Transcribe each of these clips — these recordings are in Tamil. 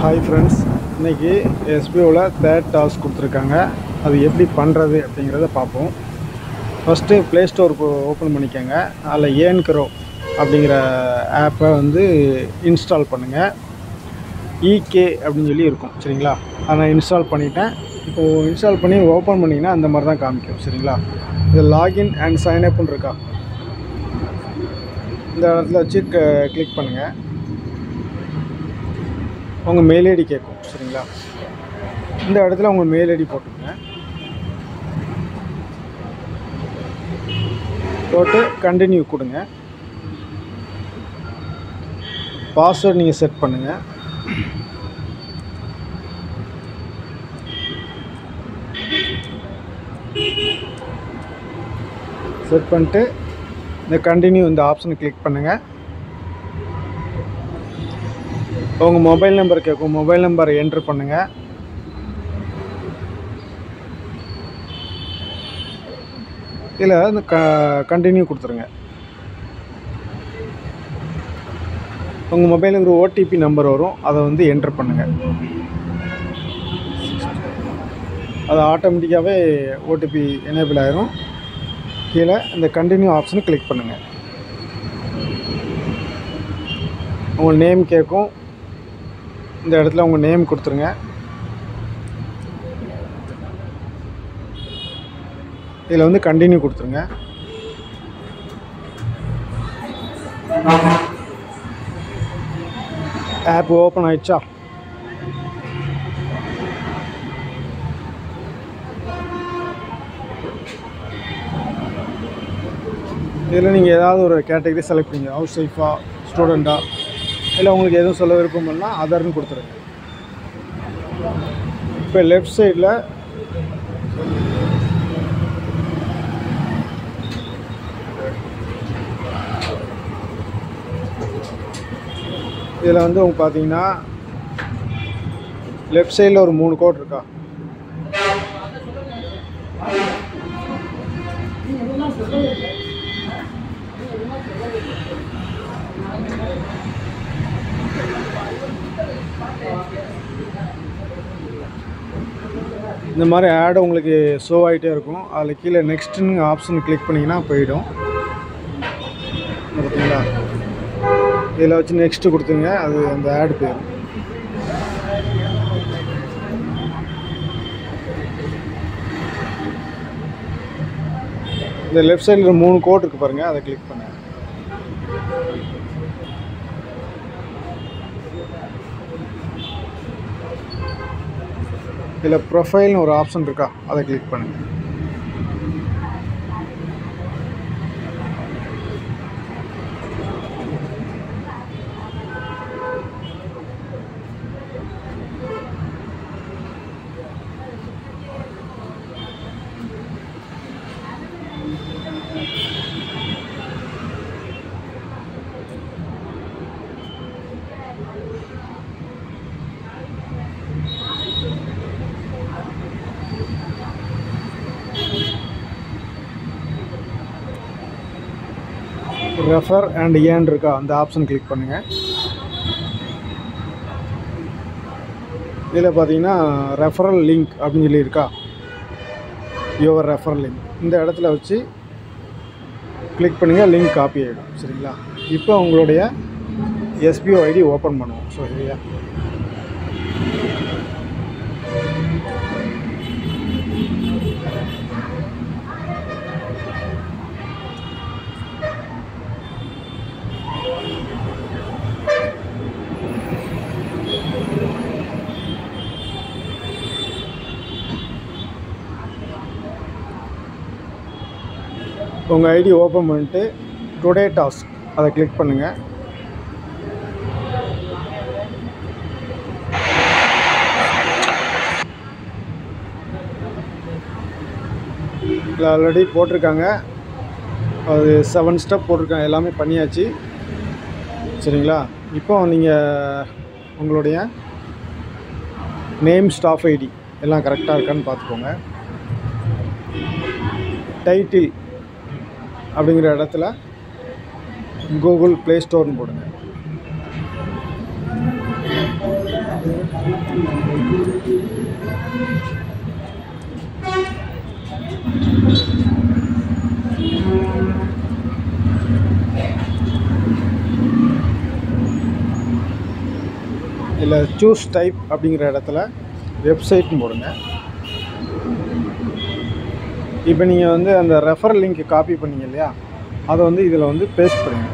ஹாய் ஃப்ரெண்ட்ஸ், இன்றைக்கி எஸ்பிஓவில் தேர்ட் டாஸ்க் கொடுத்துருக்காங்க. அது எப்படி பண்ணுறது அப்படிங்கிறத பார்ப்போம். ஃபஸ்ட்டு ப்ளே ஸ்டோர் ஓப்பன் பண்ணிக்கோங்க. அதில் ஏன்க்ரோ அப்படிங்கிற ஆப்பை இன்ஸ்டால் பண்ணுங்கள். இகே அப்படின்னு சொல்லி இருக்கும், சரிங்களா? அதை நான் இன்ஸ்டால் பண்ணிட்டேன். இப்போது இன்ஸ்டால் பண்ணி ஓப்பன் பண்ணிங்கன்னா அந்த மாதிரி தான் காமிக்கும், சரிங்களா? இது லாகின் அண்ட் சைன்அப்னு இருக்கா, இந்த இடத்துல வச்சு கிளிக் பண்ணுங்கள். உங்கள் மெயில் ஐடி கேட்கும், சரிங்களா? இந்த இடத்துல உங்கள் மெயில் ஐடி போட்டுக்கோங்க. போட்டு கண்டினியூ கொடுங்க. பாஸ்வேர்டு நீங்கள் செட் பண்ணுங்கள். செட் பண்ணிட்டு இந்த கண்டினியூ இந்த ஆப்ஷனை கிளிக் பண்ணுங்கள். உங்கள் மொபைல் நம்பர் கேட்கும், மொபைல் நம்பரை என்ட்ரு பண்ணுங்கள். இதில் இந்த கண்டினியூ கொடுத்துருங்க. உங்கள் மொபைலுக்கு ஒரு ஓடிபி நம்பர் வரும், அதை என்ட்ரு பண்ணுங்கள். அது ஆட்டோமேட்டிக்காகவே ஓடிபி எனேபிள் ஆயிரும். கீழே இந்த கண்டினியூ ஆப்ஷனை கிளிக் பண்ணுங்கள். உங்கள் நேம் கேட்கும், இந்த இடத்துல உங்கள் நேம் கொடுத்துருங்க. இதில் கண்டினியூ கொடுத்துருங்க. ஆப் ஓப்பன் ஆயிடுச்சா? இதில் நீங்கள் ஏதாவது ஒரு கேட்டகரி செலக்ட் பண்ணிங்க. ஹவுஸ் ஒய்ஃபா, ஸ்டூடெண்ட்டா, இல்லை உங்களுக்கு எதுவும் சொல்ல விருப்பம் பண்ணால் அதர்னு கொடுத்துருங்க. இப்போ லெஃப்ட் சைடில் இதில் உங்களுக்கு பார்த்தீங்கன்னா லெஃப்ட் சைடில் ஒரு 3 கோட் இருக்கா? இந்த மாதிரி ஆட் உங்களுக்கு ஷோ ஆகிட்டே இருக்கும். அதில் கீழே நெக்ஸ்ட்டுன்னு ஆப்ஷன் கிளிக் பண்ணிங்கன்னா போயிடும். பார்த்தீங்களா? இதில் வச்சு நெக்ஸ்ட்டு கொடுத்துங்க, அது அந்த ஆட் போயிடும். இந்த லெஃப்ட் சைடில் 3 கோட் இருக்குது பாருங்கள், அதை கிளிக் பண்ணுங்கள். இதில் ப்ரொஃபைல்னு ஒரு ஆப்ஷன் இருக்கா, அதை கிளிக் பண்ணுங்கள். ரெஃபர் அண்ட் ஏர்ன் இருக்கா, அந்த ஆப்ஷன் கிளிக் பண்ணுங்கள். இதில் பார்த்தீங்கன்னா ரெஃபரல் லிங்க் அப்படின்னு சொல்லி இருக்கா, யுவர் ரெஃபரல் லிங்க், இந்த இடத்துல வச்சு கிளிக் பண்ணுங்கள். லிங்க் காப்பி ஆகிடும், சரிங்களா? இப்போ உங்களுடைய எஸ்பிஓ ஐடி ஓப்பன் பண்ணுவோம். ஸோ சரியா, உங்கள் ஐடி ஓப்பன் பண்ணிட்டு டுடே டாஸ்க் அதை கிளிக் பண்ணுங்கள். இதில் ஆல்ரெடி போட்டிருக்காங்க, அது 7 ஸ்டெப் போட்டிருக்காங்க, எல்லாமே பண்ணியாச்சு, சரிங்களா? இப்போ நீங்கள் உங்களுடைய நேம், ஸ்டாஃப் ஐடி எல்லாம் கரெக்டாக இருக்கான்னு பார்த்துக்கோங்க. டைட்டில் அப்படிங்கிற இடத்துல கூகுள் ப்ளே ஸ்டோர்னு போடுங்க. இல்லை சூஸ் டைப் அப்படிங்கிற இடத்துல வெப்சைட்னு போடுங்க. இப்போ நீங்கள் வந்து அந்த ரெஃபர் லிங்க் காப்பி பண்ணீங்க இல்லையா, அதை வந்து இதில் வந்து பேஸ்ட் பண்ணுங்க.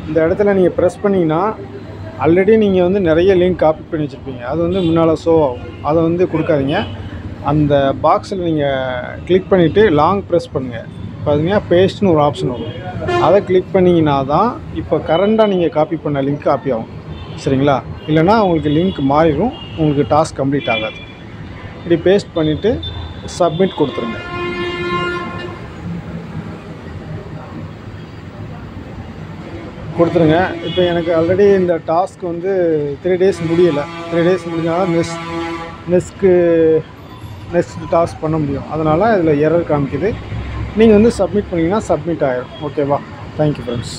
இந்த இடத்துல நீங்கள் ப்ரெஸ் பண்ணிங்கன்னா ஆல்ரெடி நீங்கள் வந்து நிறைய லிங்க் காப்பி பண்ணி வச்சுருப்பீங்க, அது வந்து முன்னால் ஷோ ஆகும். அதை வந்து கொடுக்காதீங்க. அந்த பாக்ஸில் நீங்கள் கிளிக் பண்ணிவிட்டு லாங் ப்ரெஸ் பண்ணுங்கள். பார்த்தீங்கன்னா பேஸ்ட்னு ஒரு ஆப்ஷன் வரும், அதை கிளிக் பண்ணிங்கன்னா தான் இப்போ கரண்டாக நீங்கள் காப்பி பண்ண லிங்க் காப்பி ஆகும். சரிங்களா? இல்லைனா உங்களுக்கு லிங்க் மாறிடும், உங்களுக்கு டாஸ்க் கம்ப்ளீட் ஆகாது. இப்படி பேஸ்ட் பண்ணிவிட்டு சப்மிட் கொடுத்துருங்க. இப்போ எனக்கு ஆல்ரெடி இந்த டாஸ்க் வந்து 3 days முடியலை. 3 days முடிஞ்சால் நெக்ஸ்ட் டாஸ்க் பண்ண முடியும். அதனால் இதில் எரர் காமிக்குது. நீங்கள் வந்து சப்மிட் பண்ணிங்கன்னா சப்மிட் ஆகிடும். ஓகேவா? Thank you friends.